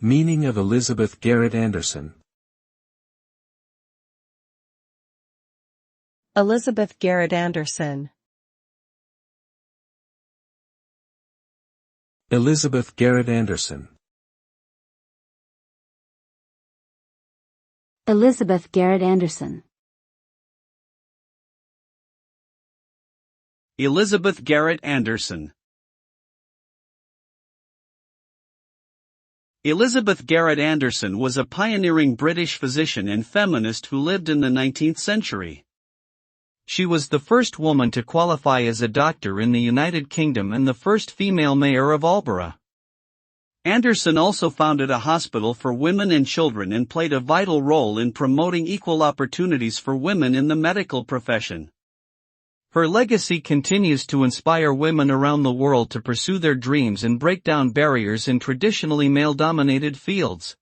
Meaning of Elizabeth Garrett Anderson. Elizabeth Garrett Anderson. Elizabeth Garrett Anderson. Elizabeth Garrett Anderson. Elizabeth Garrett Anderson. Elizabeth Garrett Anderson was a pioneering British physician and feminist who lived in the 19th century. She was the first woman to qualify as a doctor in the United Kingdom and the first female mayor of Albury. Anderson also founded a hospital for women and children and played a vital role in promoting equal opportunities for women in the medical profession. Her legacy continues to inspire women around the world to pursue their dreams and break down barriers in traditionally male-dominated fields.